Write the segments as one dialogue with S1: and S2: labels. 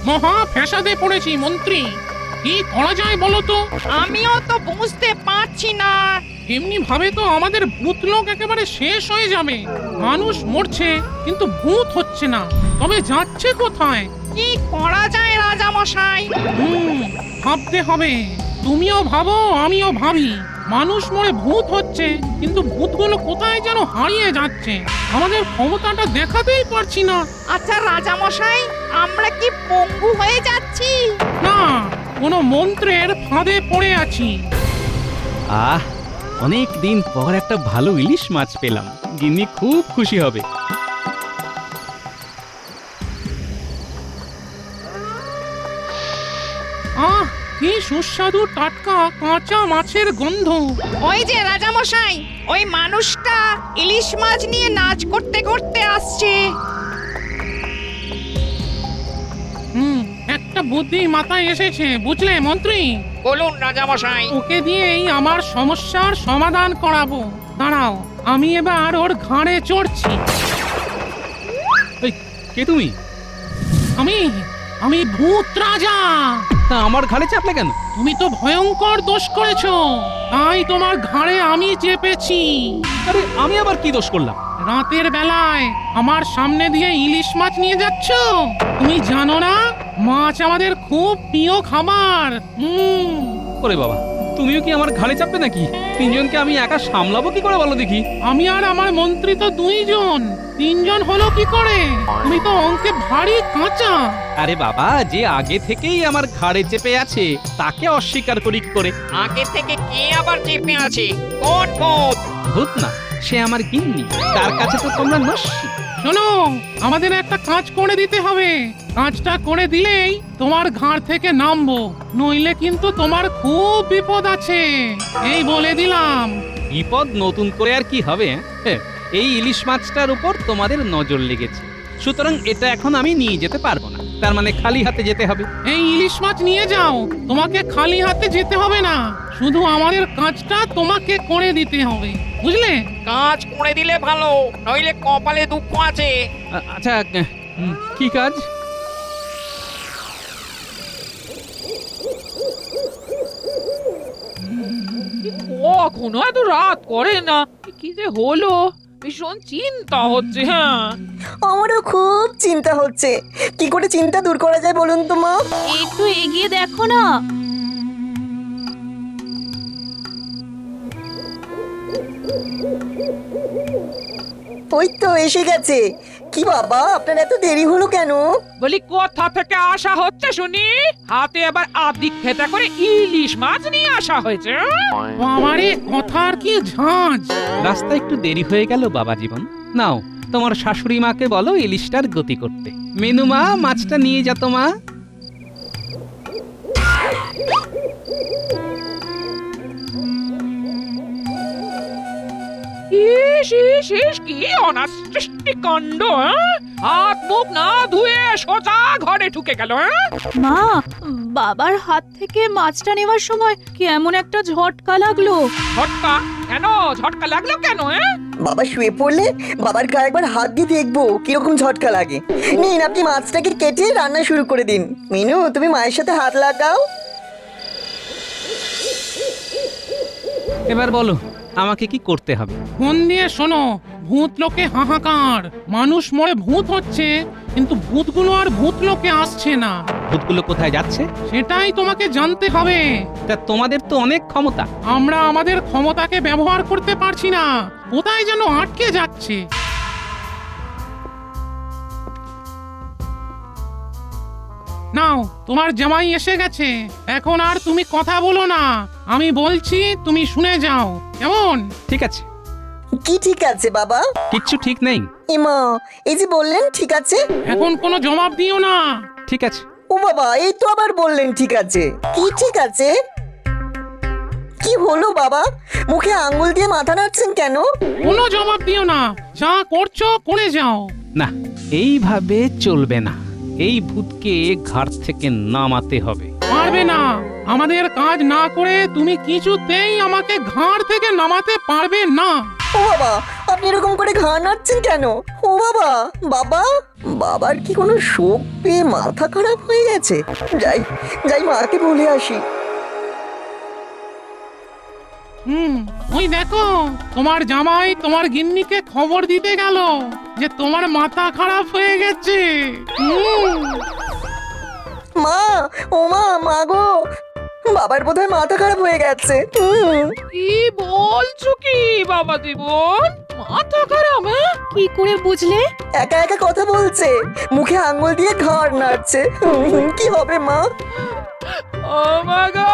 S1: মহা ফ্যাসাদে পড়েছি মন্ত্রী। কি করা যায় বলো তো?
S2: আমিও তো বুঝতে পারছি না।
S1: এমনি ভাবে তো আমাদের ভূত লোক একেবারে শেষ হয়ে যাবে। মানুষ মরছে কিন্তু ভূত হচ্ছে না, তবে যাচ্ছে কোথায়?
S2: কি করা যায় রাজা মশাই?
S1: ভাবতে হবে। তুমিও ভাবো, আমিও ভাবি। মানুষ মরে ভূত হচ্ছে কিন্তু ভূতগুলো কোথায় যেন হারিয়ে যাচ্ছে। আমাদের ক্ষমতাটা দেখাতেই পারছি না।
S2: আচ্ছা রাজা মশাই, আমরা কি পঙ্গু হয়ে যাচ্ছি?
S1: না, কোনো মন্ত্রের ফাঁদে পড়ে আছি।
S3: আহ, অনেক দিন পর একটা ভালো ইলিশ মাছ পেলাম, গিন্নি খুব খুশি হবে।
S1: আহ, কি সুস্বাদু টাটকা কাঁচা মাছের গন্ধ।
S2: ওই যে রাজা মশাই, ওই মানুষটা ইলিশ মাছ নিয়ে নাচ করতে করতে আসছে।
S1: একটা বুদ্ধি মাথায় এসেছে, বুঝলে মন্ত্রী?
S2: বলুন রাজা মশাই।
S1: ওকে দিয়েই আমার সমস্যার সমাধান করাবো। দাঁড়াও, আমি এবার ওর ঘাড়ে চড়ছি।
S3: এই, কে তুমি?
S1: আমি আমি ভূত রাজা।
S3: তা আমার ঘাড়ে চাপলে কেন?
S1: তুমি তো ভয়ঙ্কর দোষ করেছো, তাই তোমার ঘাড়ে আমি চেপেছি।
S3: আরে আমি আবার কি দোষ করলাম?
S1: রাতের বেলায় আমার সামনে দিয়ে ইলিশ মাছ নিয়ে যাচ্ছ। তুমি জানো না, মাছ আমাদের খুব প্রিয় খাবার।
S3: ওরে বাবা, তুমিও কি আমার ঘাড়ে চাপবে নাকি? তিনজনকে আমি একা সামলাবো কি করে বলো দেখি?
S1: আমি আর আমার মন্ত্রী তো দুইজন, তিনজন হলো কি করে? তুমি তো অঙ্কে ভারী কাঁচা।
S3: আরে বাবা, যে আগে থেকেই আমার ঘাড়ে চেপে আছে তাকে অস্বীকার করি কি করে?
S2: আগে থেকে কে আবার চেপে আছে? কোন ভূত?
S3: ভূত না, সে আমার গিন্নি। তার কাছে তো তোমরা নস্যি।
S1: শোনো, আমাদের একটা কাজ করে দিতে হবে। কাজটা করে দিলেই তোমার ঘাড় থেকে নামবো, নইলে কিন্তু তোমার খুব বিপদ আছে, এই বলে দিলাম।
S3: বিপদ নতুন করে আর কি হবে? হ্যাঁ, এই ইলিশ মাছটার উপর তোমাদের নজর লেগেছে, সুতরাং এটা এখন আমি নিয়ে যেতে পারবো না। তার মানে খালি হাতে যেতে হবে।
S1: এই ইলিশ মাছ নিয়ে যাও, তোমাকে খালি হাতে যেতে হবে না, শুধু আমাদের কাজটা তোমাকে করে দিতে হবে, বুঝলে?
S2: কাজ করে দিলে ভালো, নইলে কপালে দুঃখ আছে।
S3: আচ্ছা, কি কাজ?
S4: কখনো এত রাত করে না, কি যে হলো, ভীষণ চিন্তা হচ্ছে। হ্যাঁ,
S5: আমারও খুব চিন্তা হচ্ছে। কি করে চিন্তা দূর করা যায় বলুন তো মা?
S6: একটু এগিয়ে দেখো না।
S5: ওই তো এসে গেছে। কি বাবা, আপনার এত দেরি হলো কেন?
S4: বলি কোথা থেকে আসা হচ্ছে শুনি? হাতে আবার আদিক ফেটা করে ইলিশ মাছ নিয়ে আসা হয়েছে।
S1: বাবারে, কথার কি ঝাঁজ।
S3: রাস্তা একটু দেরি হয়ে গেল বাবা জীবন। নাও, তোমার শাশুড়ি মাকে বলো ইলিশটার গতি করতে। মেনু মা, মাছটা নিয়ে যা তো মা।
S4: ইস ইস ইস, কি অনাসৃষ্টি কাণ্ড! হাত মুখ না ধুয়ে সোজা ঘরে ঢুকে গেল।
S6: মা, বাবার হাত থেকে মাছটা নেওয়ার সময় কেমন একটা ঝটকা লাগলো।
S4: ঝটকা? কেন ঝটকা লাগলো কেন?
S5: বাবা শুয়ে পড়লে বাবার গায়ে একবার হাত দিয়ে দেখবো কিরকম ঝটকা লাগে। নিন, আপনি মাছটাকে কেটে রান্না শুরু করে দিন। মিনু, তুমি মায়ের সাথে হাত লাগাও।
S3: এবার বলো, আমাকে কি করতে হবে?
S1: মন দিয়ে শোনো, ভূত লোকে হাহাকার। মানুষ মরে ভূত হচ্ছে কিন্তু ভূতগুলো আর ভূত লোকে আসছে না।
S3: ভূতগুলো কোথায় যাচ্ছে?
S1: সেটাই তোমাকে জানতে হবে।
S3: তা তোমাদের তো অনেক ক্ষমতা।
S1: আমরা আমাদের ক্ষমতাকে ব্যবহার করতে পারছি না, কোথায় যেন আটকে যাচ্ছে। নাও, তোমার জামাই এসে গেছে। এখন আর তুমি কথা বলো না, আমি বলছি তুমি শুনে যাও, কেমন?
S3: ঠিক আছে।
S5: কি ঠিক আছে বাবা?
S3: কিচ্ছু ঠিক নেই।
S5: ইমা, এই যে বললেন ঠিক আছে।
S1: এখন কোনো জবাব দিও না।
S3: ঠিক আছে।
S5: ও বাবা, এই তো আবার বললেন ঠিক আছে। কি ঠিক আছে? কি হলো বাবা? মুখে আঙ্গুল দিয়ে মাথা নাড়ছেন কেন?
S1: কোনো জবাব দিও না, যা করছো করে যাও।
S3: না, এইভাবে চলবে না। এই ভূতকে ঘাট থেকে নামাতে হবে।
S1: পারবে না, আমাদের কাজ না করে তুমি কিছুতেই আমাকে ঘাড় থেকে নামাতে পারবে না।
S5: ও বাবা, আপনি এরকম করে ঘাড় নাড়ছেন কেন? ও বাবা, বাবা, বাবার কি কোনো শোক পেয়ে মাথা খারাপ হয়ে গেছে? যাই যাই মাকে বলে আসি।
S1: ওই দেখো, তোমার জামাই তোমার গিন্নিকে খবর দিতে গেল যে তোমার মাথা খারাপ হয়ে গেছে।
S5: মা, ও মা, মা গো, বাবার বোধহয় মাথা খারাপ হয়ে গেছে।
S4: কি বলছো কি বাবা জীবন? মাথা খারাপ? হ্যাঁ?
S6: কি করে বুঝলে?
S5: একা একা কথা বলছে, মুখে আঙ্গুল দিয়ে ঘাড় নাড়ছে। কি হবে মা?
S4: ও মা গো,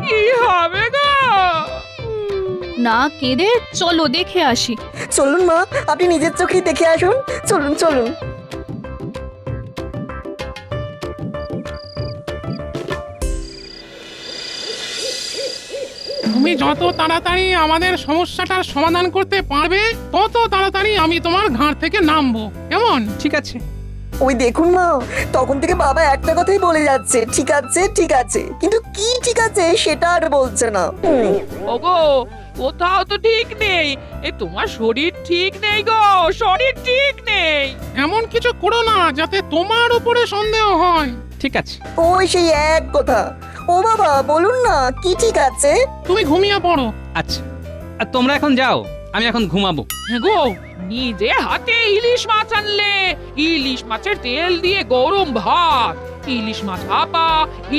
S4: কি হবে গো?
S6: না কেঁদে চলো দেখে আসি।
S5: চলুন মা, আপনি নিজের চোখেই দেখে আসুন। চলুন চলুন।
S1: তুমি যত তাড়াতাড়ি আমাদের সমস্যাটার সমাধান করতে পারবে তত তাড়াতাড়ি আমি তোমার ঘাড় থেকে নামবো, কেমন?
S3: ঠিক আছে।
S5: ওই দেখুন মা, তখন থেকে বাবা একটা কথাই বলে যাচ্ছে, ঠিক আছে ঠিক আছে, কিন্তু কি ঠিক আছে সেটা আর বলছে না।
S4: ওগো, কোথাও তো ঠিক নেই। এই তোমার শরীর ঠিক নেই গো, শরীর ঠিক নেই।
S1: এমন কিছু করো না যাতে তোমার উপরে সন্দেহ হয়।
S3: ঠিক আছে।
S5: ওই সেই এক কথা। ও বাবা, বলুন না কি ঠিক আছে?
S1: তুমি ঘুমিয়ে পড়ো।
S3: আচ্ছা, আর তোমরা এখন যাও, আমি এখন ঘুমাবো।
S4: হ্যাঁ গো, নিজে হাতে ইলিশ মাছ আনলে, ইলিশ মাছের তেল দিয়ে গরম ভাত, ইলিশ মাছ ভাপা,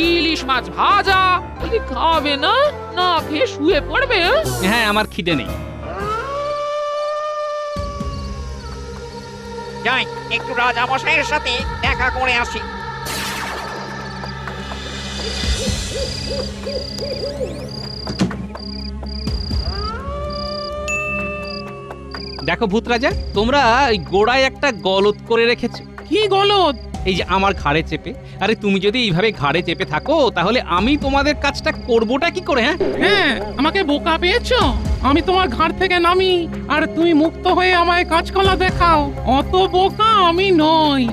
S4: ইলিশ মাছ ভাজা, বলি খাবে না? না খেয়ে শুয়ে পড়বে?
S3: হ্যাঁ, আমার খিদে নেই।
S2: যাই একটু রাজামশাইয়ের সাথে দেখা করে আসি।
S3: দেখো ভূত রাজা, তোমরা ওই গোড়ায় একটা গলদ করে রেখেছো।
S1: কি গলদ?
S3: এই যে আমার ঘাড়ে চেপে। আরে তুমি যদি এইভাবে ঘাড়ে চেপে থাকো তাহলে আমি তোমাদের কাজটা করবোটা কি করে? হ্যাঁ,
S1: হ্যাঁ, আমাকে বোকা পেয়েছো? আমি তোমার ঘাড় থেকে নামি আর তুমি মুক্ত হয়ে আমায় কাজকলা দেখাও। অত বোকা আমি নই।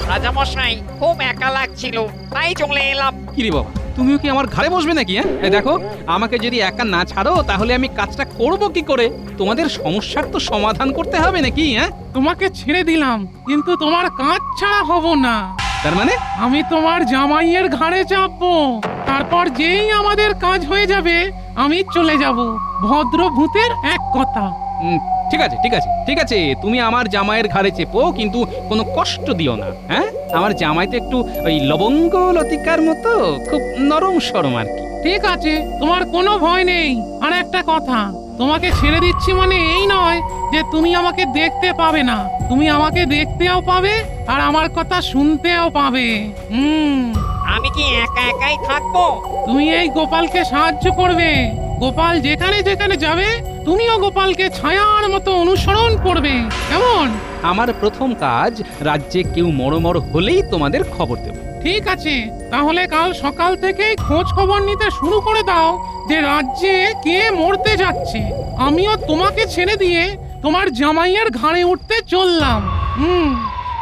S2: রাজামশাই, খুব একা লাগছিল, তাই চলে এলাম।
S3: কি রে বাবা, তুমিও কি আমার ঘাড়ে বসবে নাকি? হ্যাঁ, এই দেখো, আমাকে যদি একা না ছাড়ো তাহলে আমি কাজটা করব কি করে? তোমাদের সমস্যার তো সমাধান করতে হবে নাকি? হ্যাঁ,
S1: তোমাকে ছেড়ে দিলাম, কিন্তু তোমার কাজ ছাড়া হব না।
S3: তার মানে
S1: আমি তোমার জামাইয়ের ঘাড়ে চাপবো, তারপর যেই আমাদের কাজ হয়ে যাবে আমি চলে যাব। ভদ্র ভূতের এক কথা।
S3: ঠিক আছে ঠিক আছে ঠিক আছে, তুমি আমার জামাইয়ের ঘাড়ে চেপো, কিন্তু কোনো কষ্ট দিও না। হ্যাঁ, আমার জামাই তো একটু ওই লবঙ্গ লতিকার মতো, খুব নরম সরম আর কি।
S1: ঠিক আছে, তোমার কোনো ভয় নেই। আর একটা কথা, তোমাকে ছেড়ে দিচ্ছি মানে এই নয় যে তুমি আমাকে দেখতে পাবে না। তুমি আমাকে দেখতেও পাবে আর আমার কথা শুনতেও পাবে।
S2: আমি কি একা একাই থাকবো?
S1: তুমি এই গোপালকে সাহায্য করবে। গোপাল যেখানে যেখানে যাবে তুমিও গোপালকে ছায়ার মতো অনুসরণ করবে, কেমন?
S3: আমার প্রথম কাজ, রাজ্যে কেউ মরমর হলেই তোমাদের খবর দেব।
S1: ঠিক আছে, তাহলে কাল সকাল থেকেই খোঁজ খবর নিতে শুরু করে দাও যে রাজ্যে কে মরতে যাচ্ছে। আমিও তোমাকে ছেড়ে দিয়ে তোমার জামাইয়ের ঘাড়ে উঠতে চললাম।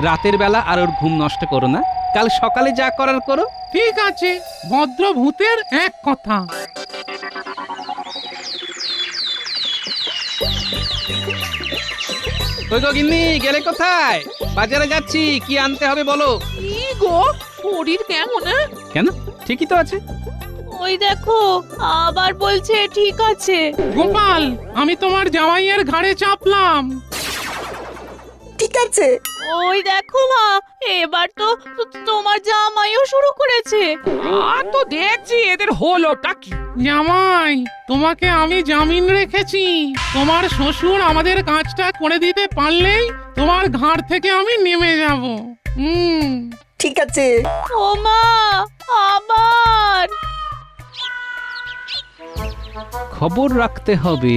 S3: রাতের বেলা আর ওর ঘুম নষ্ট করো না, কাল সকালে যা করার করো।
S1: ঠিক আছে, ভদ্র ভূতের এক কথা।
S3: কই গো গিন্নি, গেলে কোথায়? বাজারে যাচ্ছি, কি আনতে হবে বলো।
S4: কি গো, শরীর কেমন?
S3: কেন, ঠিকই তো আছে।
S6: ওই দেখো, আবার বলছে ঠিক আছে।
S1: গোপাল, আমি তোমার জামাইয়ের ঘাড়ে চাপলাম।
S5: ঠিক আছে।
S6: ওই দেখো মা, এবার তো তোমার জামাইও শুরু করেছে।
S4: আর তো দেখছি এদের হলোটা কি।
S1: জামাই, তোমাকে আমি জামিন রেখেছি। তোমার শ্বশুর আমাদের কাজটা করে দিতে পারলেই তোমার ঘাড় থেকে আমি নেমে যাব।
S5: ঠিক আছে।
S6: ও মা, আবার
S3: খবর রাখতে হবে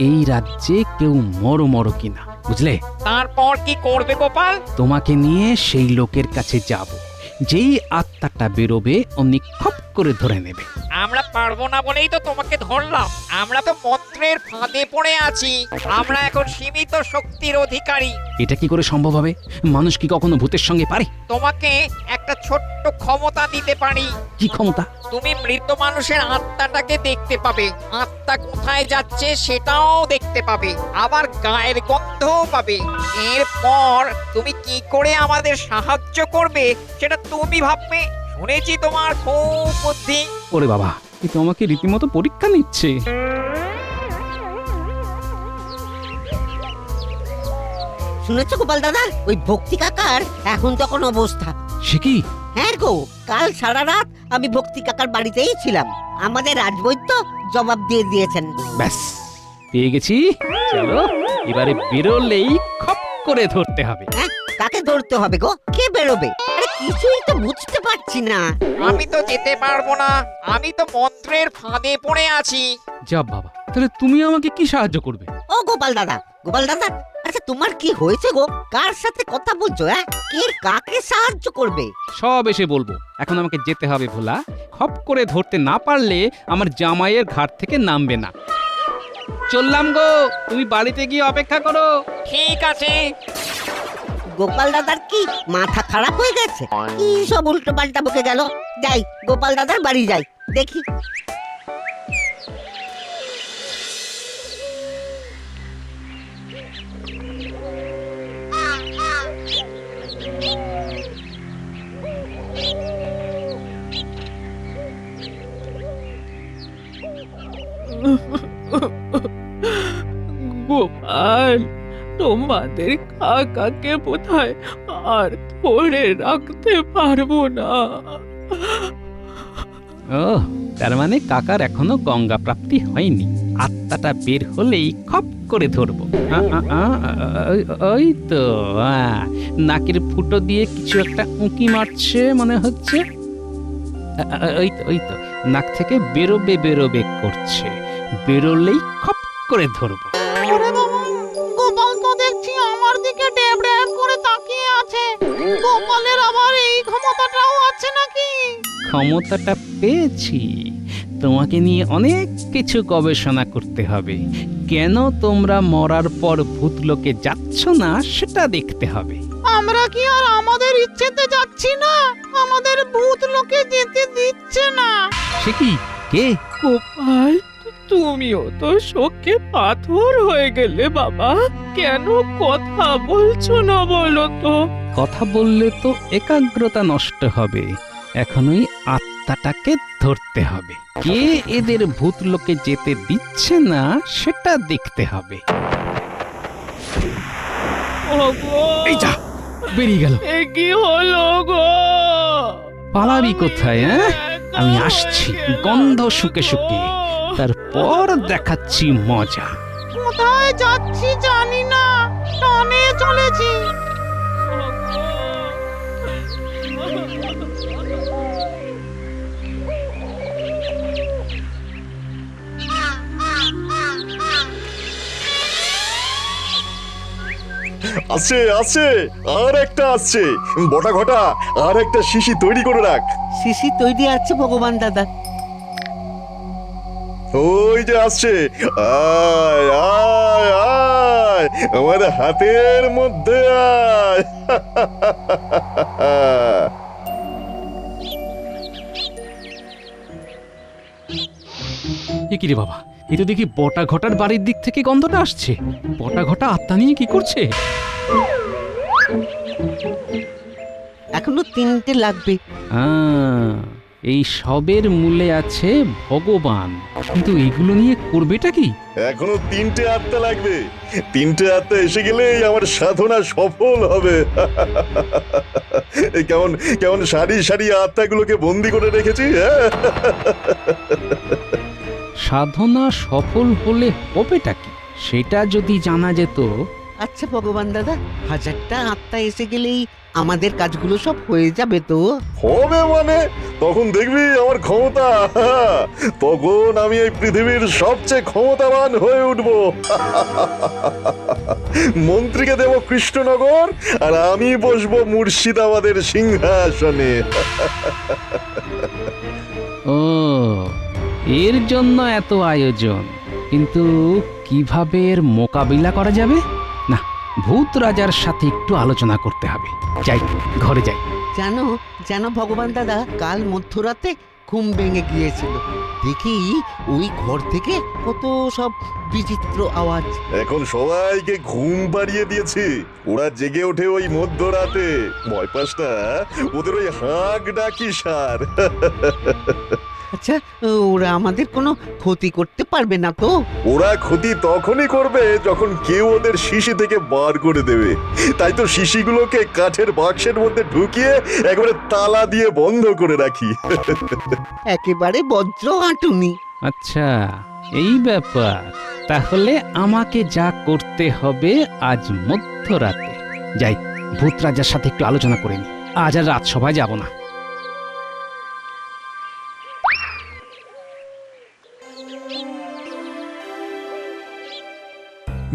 S3: এই রাজ্যে কেউ মরমর কিনা, বুঝলে?
S2: তারপর কি করবে গোপাল?
S3: তোমাকে নিয়ে সেই লোকের কাছে যাব, যেই আত্মাটা বেরোবে অমনি খপ করে ধরে নেবে।
S7: আমরা পারবো না বলেই তো তোমাকে ধরলাম। আমরা তো মন্ত্রের ফাঁদে পড়ে আছি। আমরা এখন সীমিত শক্তির অধিকারী।
S3: এটা কি করে সম্ভব হবে? মানুষ কি কখনো ভূতের সঙ্গে পারে?
S7: তোমাকে একটা ছোট্ট ক্ষমতা দিতে পারি।
S3: কি ক্ষমতা?
S7: তুমি মৃত মানুষের আত্মাটাকে দেখতে পাবে, আত্মা কোথায় যাচ্ছে সেটাও দেখতে পাবে, আবার গায়ের গন্ধও পাবে। এরপর তুমি কি করে আমাদের সাহায্য করবে সেটা তুমি ভাববে। শুনেছি তোমার খুব বুদ্ধি।
S3: ওরে বাবা, এ তো আমাকে রীতিমতো পরীক্ষা নিচ্ছে।
S8: শুনেছো গোপাল দাদা, ওই ভক্তি কাকার এখন তখন অবস্থা।
S3: সে কি?
S8: হ্যাঁ গো, কাল সারা রাত আমি ভক্তি কাকার বাড়িতেই ছিলাম। আমাদের রাজবৈদ্য জবাব দিয়ে দিয়েছেন।
S3: ব্যাস, পেয়ে গেছি। চলো, এবারে বেরোলেই খপ করে ধরতে হবে।
S8: হ্যাঁ, কাকে ধরতে হবে গো? কে বেরোবে? আরে কিছুই তো বুঝতে পারছি না।
S7: আমি তো যেতে পারবো না, আমি তো মন্ত্রের ফাঁদে পড়ে আছি।
S3: যা বাবা, তাহলে তুমি আমাকে কি সাহায্য করবে?
S8: ও গোপাল দাদা, গোপাল দাদা, আচ্ছা তোমার কি হয়েছে গো? কার সাথে কথা বলছো? হ্যাঁ, কে কাকে সাহায্য করবে?
S3: সব এসে বলবো। এখন আমাকে যেতে হবে ভোলা। খপ করে ধরতে না পারলে আমার জামাইয়ের ঘাট থেকে নামবে না। চললাম গো, তুমি বাড়িতে গিয়ে অপেক্ষা করো।
S7: ঠিক আছে।
S8: গোপাল দাদার কি মাথা খারাপ হয়ে গেছে? কি সব উল্টো পাল্টা বকে গেল। যাই, গোপাল দাদার বাড়ি যাই, দেখি।
S4: গোপাল, তোমাদের কাকাকে বোধহয় আর ধরে রাখতে পারবো না।
S3: ও, তার মানে কাকার এখনো গঙ্গা প্রাপ্তি হয়নি। আত্মাটা বের হলেই খপ করে ধরবো। ওই তো, নাকের ফুটো দিয়ে কিছু একটা উঁকি মারছে মনে হচ্ছে। ওই তো নাক থেকে বেরোবে বেরোবে করছে। বেরোলেই খপ করে ধরবো।
S2: গোপাল তো দেখছি আমার দিকে ড্যাব ড্যাব করে তাকিয়ে আছে। গোপালের আবার এই ক্ষমতাটাও আছে নাকি?
S3: ক্ষমতাটা পেয়েছি। তোমাকে নিয়ে অনেক কিছু গবেষণা করতে হবে। কেন তোমরা মরার পর ভূতলোকে যাচ্ছ না সেটা দেখতে হবে।
S2: আমরা কি আর আমাদের ইচ্ছেতে যাচ্ছি না? আমাদের ভূত লোকে যেতে দিচ্ছে না।
S3: সে কি? কে?
S4: গোপাল, তুমিও তো শোকে পাথর হয়ে গেলে বাবা। কেন কথা বলছো না বলো তো?
S3: কথা বললে তো একাগ্রতা নষ্ট হবে। এখনই আত্মাটাকে ধরতে হবে। কে এদের ভূতলোকে যেতে দিচ্ছে না সেটা দেখতে হবে।
S4: ওগো,
S3: এই যা, বেরিয়ে গেল।
S4: এ কি হলো গো?
S3: পালাবি কোথায়? আমি আসছি গন্ধ শুকে শুকে, তারপর দেখাচ্ছি মজা।
S2: কোথায় যাচ্ছি জানি না, টানে চলেছি।
S9: আসছে আসছে, আর একটা আসছে। বটা ঘটা, আর একটা শিশি তৈরি করে রাখ।
S8: শিশি তৈরি আছে ভগবান দাদা।
S9: ওই যে আসছে, আয় আয় আয়, আমার হাতের মধ্যে আয়।
S3: এ কি রে বাবা, এ তো দেখি বটা ঘটার বাড়ির দিক থেকে গন্ধটা আসছে। বটা ঘটা আত্মা নিয়ে কি করছে?
S8: এখনো 3টে লাগবে।
S3: এই সবের মূলে আছে ভগবান, কিন্তু এগুলো নিয়ে করবেটা কি?
S9: এখনো 3টে আত্মা লাগবে। 3টে আত্মা এসে গেলেই আমার সাধনা সফল হবে। এই কেমন কেমন সারি সারি আত্মাগুলোকে বন্দি করে রেখেছি।
S3: সাধনা সফল হলে হবেটা কি সেটা যদি জানা যেত।
S8: আচ্ছা ভগবান দাদা, 1000টা আত্মা এসে গেলেই আমাদের কাজগুলো সব হয়ে যাবে তো?
S9: হবে মানে, তখন দেখবি আমার ক্ষমতা। তখন আমি এই পৃথিবীর সবচেয়ে ক্ষমতাবান হয়ে উঠব। মন্ত্রীকে দেব কৃষ্ণনগর, আর আমি বসবো মুর্শিদাবাদের সিংহাসনে।
S3: ও, এর জন্য এত আয়োজন। কিন্তু কিভাবে এর মোকাবিলা করা যাবে? না, ভূত রাজার সাথে একটু আলোচনা করতে হবে। যাই, ঘরে যাই।
S8: জানো জানো ভগবান দাদা, কাল মধ্যরাতে ঘুম ভেঙে গিয়েছিল। দেখি ওই ঘর থেকে কত সব বিচিত্র আওয়াজ।
S9: এখন সবাইকে ঘুম পাড়িয়ে দিয়েছি, ওরা জেগে ওঠে ওই মধ্যরাতে। ভয় পাস না, ওদের ওই হাঁক ডাকি সার।
S8: আচ্ছা, ওরা আমাদের কোনো ক্ষতি করতে পারবে না তো?
S9: ওরা ক্ষতি তখনই করবে যখন কেউ ওদের শিশি থেকে বার করে দেবে। তাই তো শিশিগুলোকে কাঠের বাক্সের মধ্যে ঢুকিয়ে একেবারে তালা দিয়ে বন্ধ করে রাখি।
S8: একেবারে বজ্র আঁটুনি।
S3: আচ্ছা, এই ব্যাপার। তাহলে আমাকে যা করতে হবে আজ মধ্যরাতে। যাই, ভূত রাজার সাথে একটু আলোচনা করে নি। আজ আর রাজসভায় যাব না।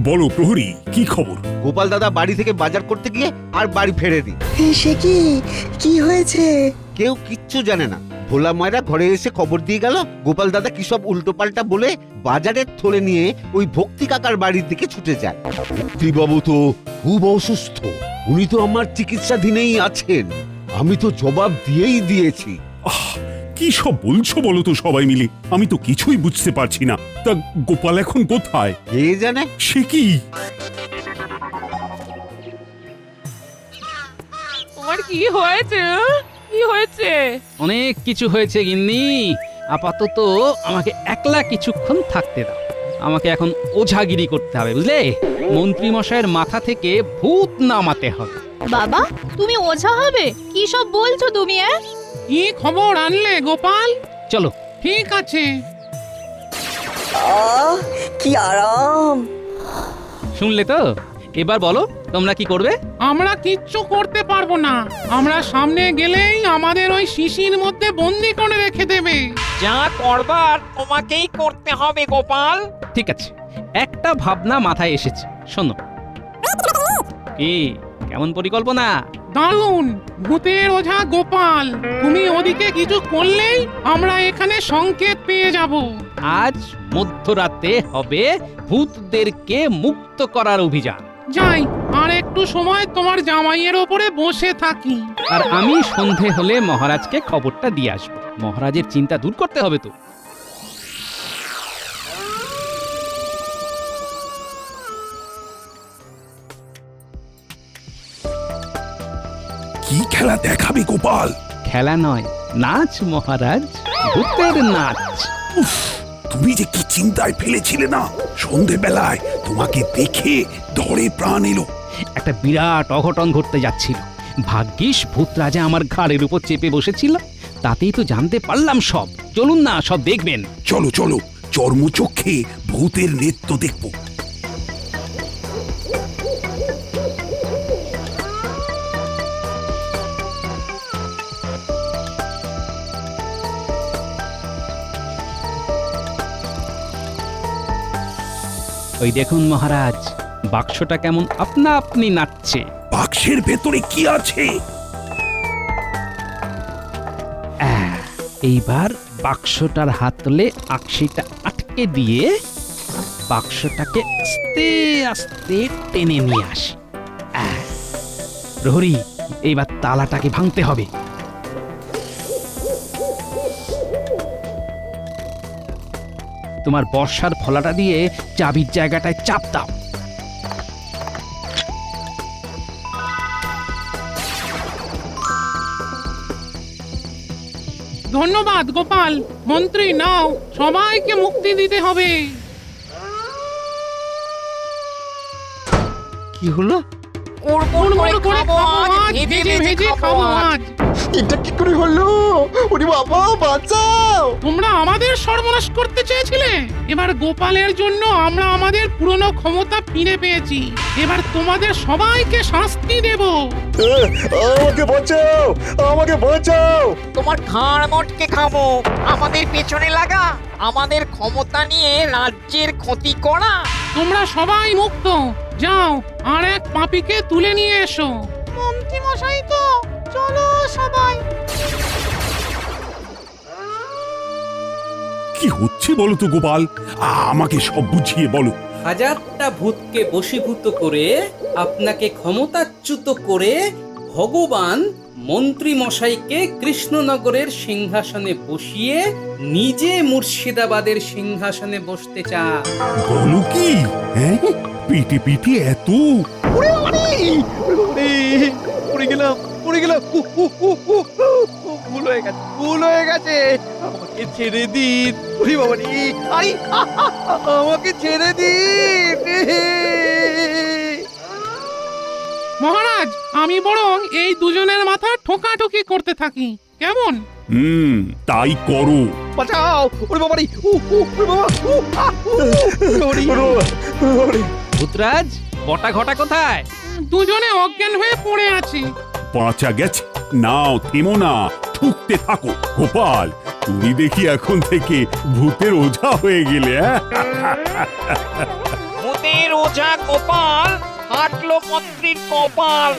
S10: বলো প্রহরী, কি খবর?
S11: গোপাল দাদা বাড়ি থেকে বাজার করতে গিয়ে আর বাড়ি ফেরেনি।
S5: সে কি হয়েছে?
S11: কেউ কিচ্ছু জানে না। ভোলা ময়রা ঘরে এসে খবর দিয়ে গেল গোপাল দাদা কি সব উল্টোপাল্টা বলে বাজারের থলে নিয়ে ওই ভক্তি কাকার বাড়ির দিকে ছুটে যায়। ভক্তিবাবু তো খুব অসুস্থ, উনি তো আমার চিকিৎসাধীনেই আছেন। আমি তো জবাব দিয়েই দিয়েছি।
S10: কি সব বলছো বলো তো সবাই মিলে? আমি তো কিছুই বুঝতে পারছি না। তা গোপাল এখন কোথায়?
S11: কে জানে।
S10: সে কি?
S4: তোমার কি হয়েছে? কি হয়েছে?
S3: অনেক কিছু হয়েছে গিন্নি। আপাতত আমাকে একলা কিছুক্ষণ থাকতে দাও। আমাকে এখন ওঝাগিরি করতে হবে, বুঝলে? মন্ত্রী মশাইয়ের মাথা থেকে ভূত নামাতে হবে।
S6: বাবা, তুমি ওঝা হবে? কি সব বলছো তুমি?
S1: কি খবর আনলে গোপাল?
S3: চলো।
S1: ঠিক আছে।
S5: কি আরাম!
S3: শুনলে তো? এবার বলো, তোমরা কি করবে?
S1: আমরা কিচ্ছু করতে পারবো না। আমরা সামনে গেলেই আমাদের ওই শিশির মধ্যে বন্দি করে রেখে দেবে।
S7: যা করবার তোমাকেই করতে হবে গোপাল।
S3: ঠিক আছে, একটা ভাবনা মাথায় এসেছে, শোনো। কি, কেমন পরিকল্পনা?
S1: দারুণ! ভূতের ওঝা গোপাল, তুমি ওদিকে কিছু করলেই আমরা এখানে সংকেত পেয়ে যাব।
S3: আজ মধ্যরাতে হবে ভূতদেরকে মুক্ত করার অভিযান।
S1: যাই, আর একটু সময় তোমার জামাইয়ের ওপরে বসে থাকি।
S3: আর আমি সন্ধে হলে মহারাজকে খবরটা দিয়ে আসবো। মহারাজের চিন্তা দূর করতে হবে তো।
S10: কি খেলা দেখাবে গোপাল?
S3: খেলা নয়, নাচ মহারাজ, ভূতের নাচ।
S10: উফ, তুমি যে কি চিন্তায় ফেলেছিলে না, সন্ধেবেলায় তোমাকে দেখে ধরে প্রাণ এলো।
S3: একটা বিরাট অঘটন ঘটতে যাচ্ছিল। ভাগ্যিস ভূত রাজা আমার ঘাড়ের উপর চেপে বসেছিল, তাতেই তো জানতে পারলাম সব। চলুন না, সব দেখবেন।
S10: চলো চলো, চর্মচক্ষে ভূতের নৃত্য দেখবো।
S3: ওই দেখুন মহারাজ, বাক্সটা কেমন আপনা আপনি নাচছে।
S10: বাক্সের ভেতরে কি আছে?
S3: এইবার বাক্সটার হাতলে আকশিটা আটকে দিয়ে বাক্সটাকে আস্তে আস্তে টেনে নিয়ে আসি। প্রহরী, এইবার তালাটাকে ভাঙতে হবে। তোমার বর্ষার ফলাটা দিয়ে চাবির জায়গাটায় চাপ দাও।
S1: ধন্যবাদ গোপাল। মন্ত্রী, নাও, সবাইকে মুক্তি দিতে হবে।
S11: কি হলো?
S7: উড়মুড় করে খাবো আজ, ভেজে ভেজে খাবো আজ।
S9: এটা কি করে হলো? ওরে বাবা, বাঁচাও!
S1: তোমরা আমাদের সর্বনাশ করতে চেয়েছিলে। এবার গোপালের জন্য আমরা আমাদের পুরনো ক্ষমতা ফিরে পেয়েছি। এবার তোমাদের সবাইকে শাস্তি দেব।
S9: আমাকে বাঁচাও, আমাকে বাঁচাও!
S7: তোমার ঘাড় মটকে খাবো। আমাদের পেছনে লাগা, আমাদের ক্ষমতা নিয়ে রাজ্যের ক্ষতি করা।
S1: তোমরা সবাই মুক্ত। যাও, আর এক পাপীকে তুলে নিয়ে এসো।
S2: মন্ত্রী মশাই তো, চলো সবাই।
S10: কি হচ্ছে বলো তো গোপাল, আমাকে সব বুঝিয়ে বলো।
S12: হাজারটা ভূতকে বশীভূত করে আপনাকে ক্ষমতাচ্যুত করে ভগবান মন্ত্রী মশাইকে কৃষ্ণনগরের সিংহাসনে বসিয়ে নিজে মুর্শিদাবাদের সিংহাসনে বসতে চান।
S10: বলো কি? হ্যাঁ, পেটে পেটে এত?
S13: পড়ে গেলাম ভুল হয়ে গেছে আমাকে ছেড়ে দিন আমাকে ছেড়ে দিন।
S1: মহারাজ আমি বরং এই দুজনের মাথা ঠোকাঠুকি করতে থাকি, কেমন?
S10: তাই করো।
S13: বাঁচাও ওরে বাবারি
S3: ভূতরাজ, বটা ঘটা কোথায়?
S1: দুজনে অজ্ঞান হয়ে পড়ে আছে।
S10: বাঁচা গেছে? নাও, থেমো না, ঠুকতে থাকো। গোপাল, তুমি দেখি এখন থেকে ভূতের ওঝা হয়ে গেলে।
S7: ভূতের ওঝা গোপাল হাঁটলো মন্ত্রীর কপাল।